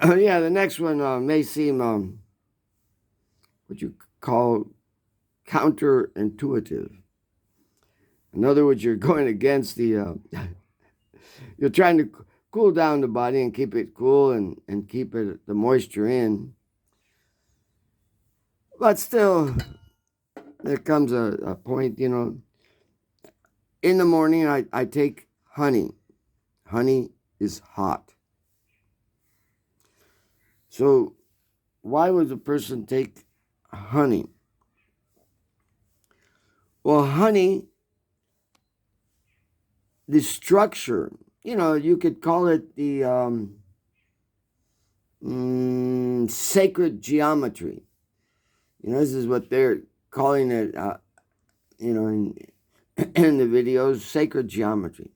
Yeah, the next one may seem what you call counterintuitive. In other words, you're going against you're trying to cool down the body and keep it cool and keep the moisture in. But still, there comes a point, in the morning I take honey. Honey is hot. So why would a person take honey? Well, honey, the structure, you could call it the sacred geometry. This is what they're calling it, in, in the videos, sacred geometry.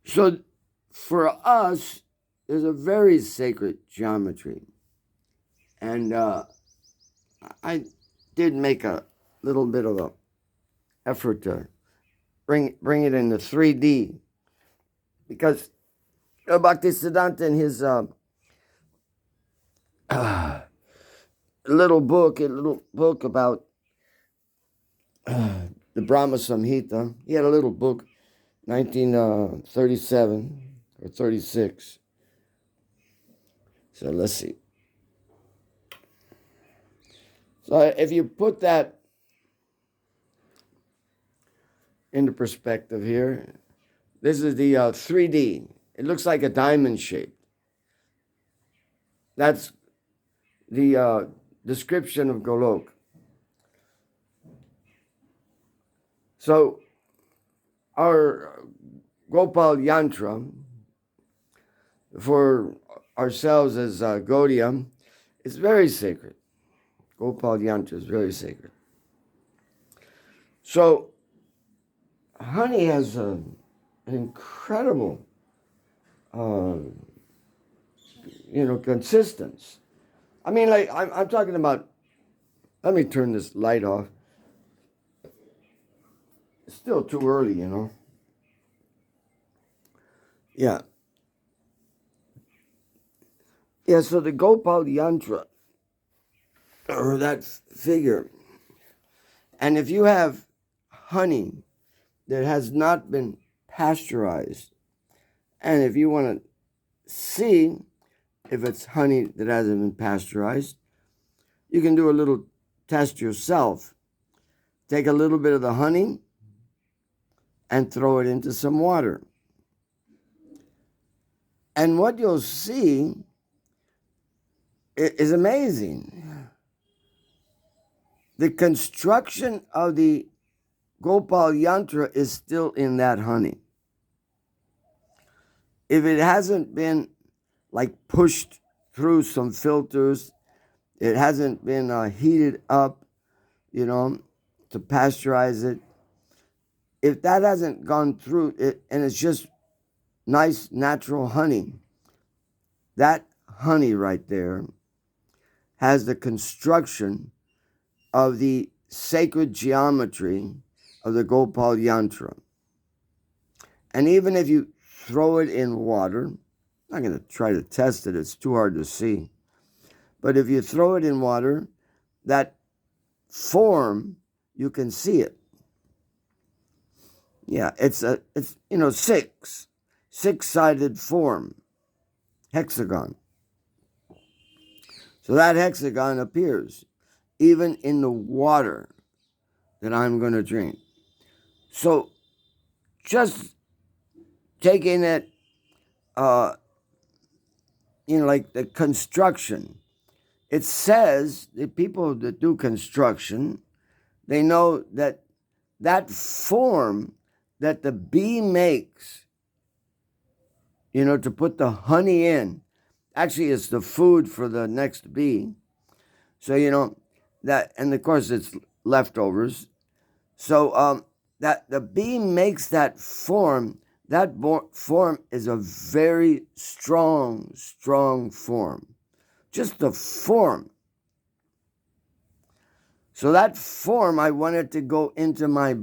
So for us, there's a very sacred geometry. And I did make a little bit of an effort to bring it into 3D, because Bhaktisiddhanta in his little book about the Brahma Samhita, he had a little book, 1937 or 36. So let's see. So if you put that into perspective here, this is the 3D. It looks like a diamond shape. That's the description of Golok. So our Gopal Yantra, for ourselves as Gaudiya, is very sacred. Gopal Yantra is very sacred. So honey has an incredible, consistence. I mean, like, I'm talking about, let me turn this light off. It's still too early, Yeah. Yeah, so the Gopal Yantra, or that figure, and if you have honey that has not been pasteurized, and if you want to see if it's honey that hasn't been pasteurized, you can do a little test yourself. Take a little bit of the honey and throw it into some water. And what you'll see is amazing. The construction of the Gopal Yantra is still in that honey. If it hasn't been like pushed through some filters, it hasn't been heated up, to pasteurize it. If that hasn't gone through it and it's just nice natural honey, that honey right there has the construction of the sacred geometry of the Gopal Yantra. And even if you throw it in water, I'm not going to try to test it, it's too hard to see. But if you throw it in water, that form, you can see it. Yeah, it's six-sided form, hexagon. So that hexagon appears even in the water that I'm going to drink. So just taking it, like the construction, it says the people that do construction, they know that form that the bee makes, to put the honey in, actually it's the food for the next bee. So, that, and of course it's leftovers. So that the bee makes that form, form is a very strong form. Just the form. So that form, I wanted to go into my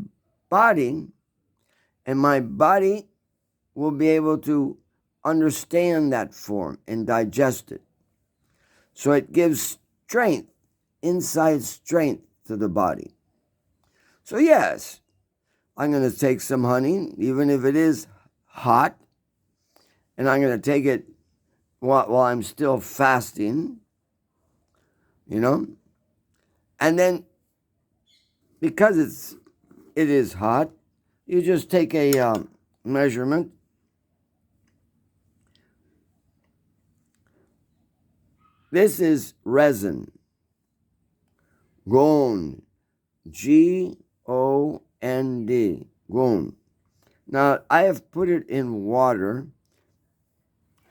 body, and my body will be able to understand that form and digest it. So it gives strength, inside strength to the body. So yes, I'm going to take some honey, even if it is hot, and I'm going to take it while I'm still fasting, and then because it is hot, you just take a measurement. This is resin, Gond, Gond, Gond. Now I have put it in water,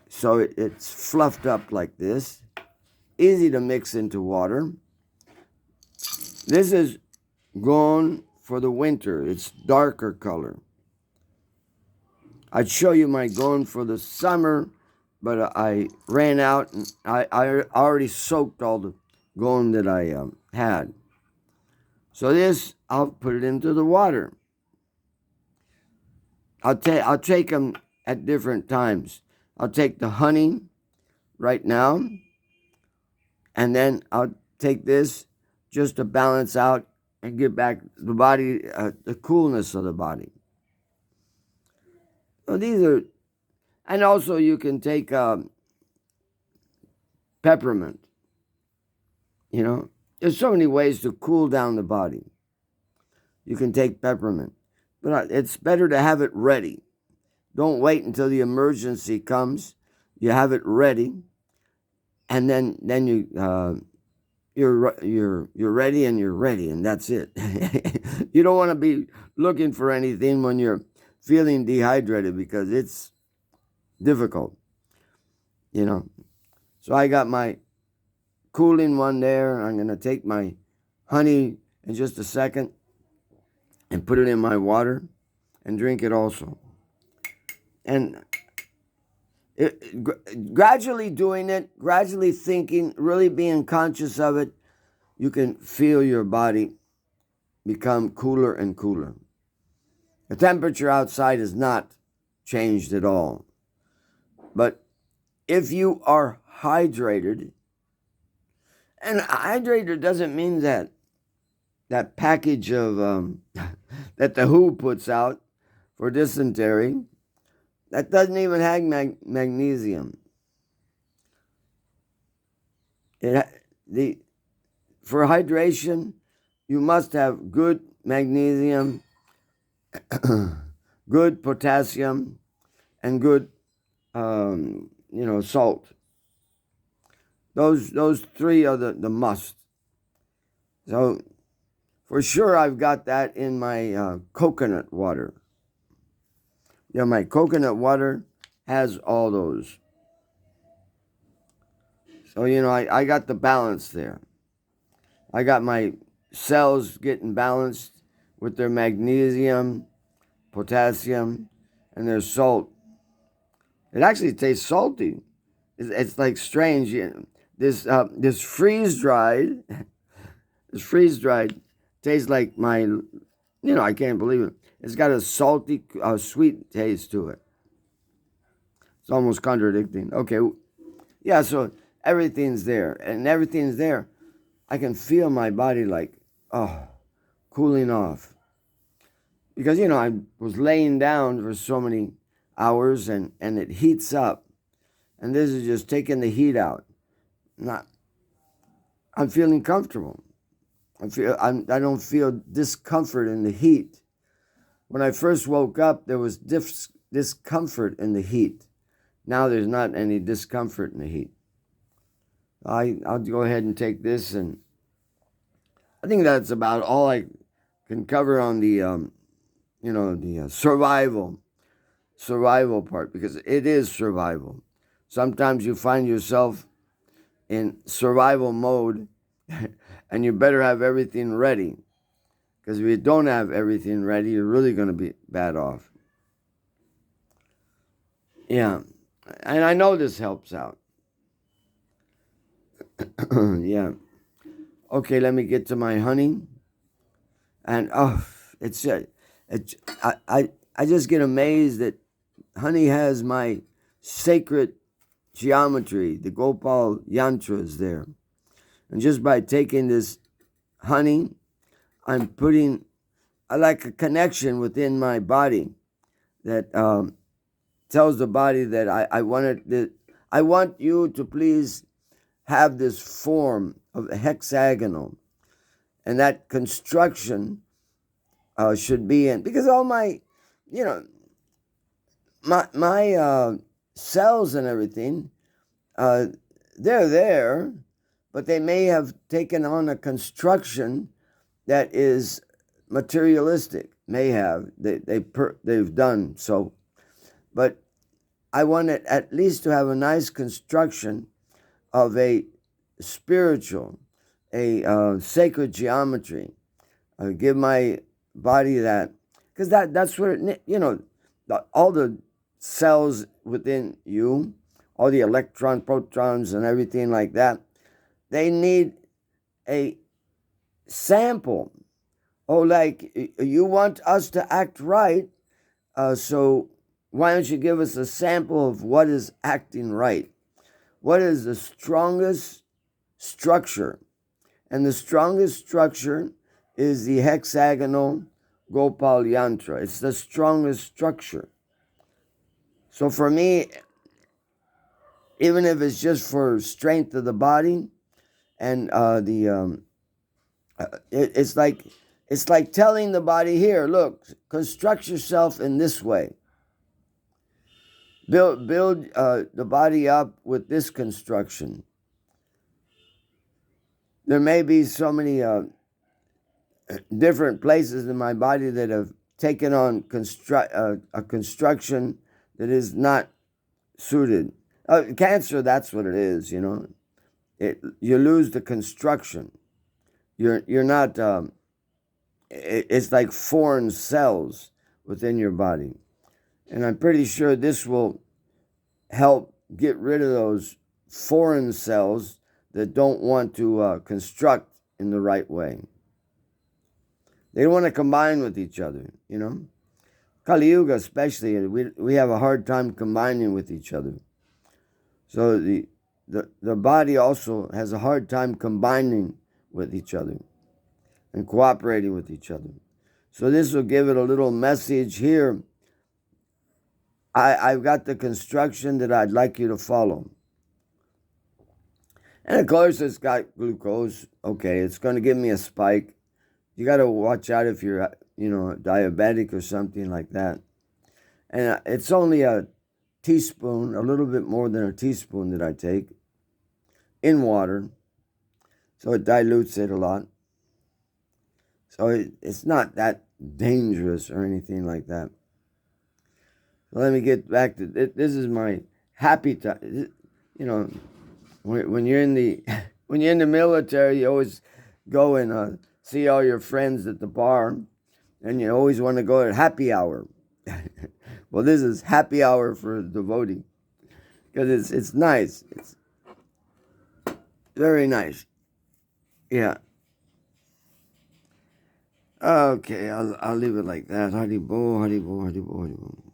so it's fluffed up like this, easy to mix into water. This is Gond for the winter. It's darker color. I'd show you my Gond for the summer, but I ran out and I already soaked all the Gond that I had. So this, I'll put it into the water. I'll take them at different times. I'll take the honey right now, and then I'll take this just to balance out and give back the body the coolness of the body. So these are, and also you can take peppermint. There's so many ways to cool down the body. You can take peppermint, but it's better to have it ready. Don't wait until the emergency comes. You have it ready, and then you're ready and you're ready, and that's it. You don't want to be looking for anything when you're feeling dehydrated, because it's difficult, So I got my cooling one there. I'm going to take my honey in just a second and put it in my water and drink it also. And gradually doing it, gradually thinking, really being conscious of it, you can feel your body become cooler and cooler. The temperature outside is not changed at all. But if you are hydrated, and hydrated doesn't mean that package of that the WHO puts out for dysentery, that doesn't even have magnesium. For hydration, you must have good magnesium, good potassium, and good salt. Those three are the must. So for sure, I've got that in my coconut water. My coconut water has all those. So, I got the balance there. I got my cells getting balanced with their magnesium, potassium, and their salt. It actually tastes salty. It's like strange. This freeze-dried, tastes like my, I can't believe it. It's got a salty, sweet taste to it. It's almost contradicting. Okay, yeah, so everything's there. And everything's there. I can feel my body like, cooling off. Because, I was laying down for so many hours and it heats up. And this is just taking the heat out. I'm feeling comfortable. I don't feel discomfort in the heat. When I first woke up, there was discomfort in the heat. Now there's not any discomfort in the heat. I'll go ahead and take this, and I think that's about all I can cover on the survival part, because it is survival. Sometimes you find yourself in survival mode, and you better have everything ready. Because if you don't have everything ready, you're really going to be bad off. Yeah. And I know this helps out. Yeah. Okay, let me get to my honey. And I just get amazed that honey has my sacred geometry. The Gopal Yantra is there. And just by taking this honey, I'm putting like a connection within my body that tells the body that I want you to please have this form of a hexagonal, and that construction should be in, because all my, you know, my cells and everything, they're there, but they may have taken on a construction that is materialistic. May have they've done so, but I want it at least to have a nice construction of a spiritual, a sacred geometry. Give my body that, because that's what it, all the cells within you, all the electrons, protons, and everything like that, they need a sample. Oh, like, you want us to act right, so why don't you give us a sample of what is acting right? What is the strongest structure? And the strongest structure is the hexagonal Gopal Yantra. It's the strongest structure. So for me, even if it's just for strength of the body, and it's like telling the body, here, look, construct yourself in this way. Build the body up with this construction. There may be so many different places in my body that have taken on a construction that is not suited. Cancer, that's what it is, you lose the construction. You're not. It's like foreign cells within your body, and I'm pretty sure this will help get rid of those foreign cells that don't want to construct in the right way. They don't want to combine with each other, Kali Yuga especially, we have a hard time combining with each other. So the body also has a hard time combining with each other and cooperating with each other. So this will give it a little message here. I've got the construction that I'd like you to follow. And of course, it's got glucose. Okay, it's going to give me a spike. You got to watch out if you're, diabetic or something like that. And it's only a teaspoon, a little bit more than a teaspoon that I take in water. So it dilutes it a lot. So it's not that dangerous or anything like that. So let me get back to this. Is my happy time. When you're in the military, you always go and see all your friends at the bar, and you always want to go at happy hour. Well, this is happy hour for a devotee, because it's nice. It's very nice. Yeah. Okay, I'll leave it like that. Haribo, Haribo, Haribo, Haribo.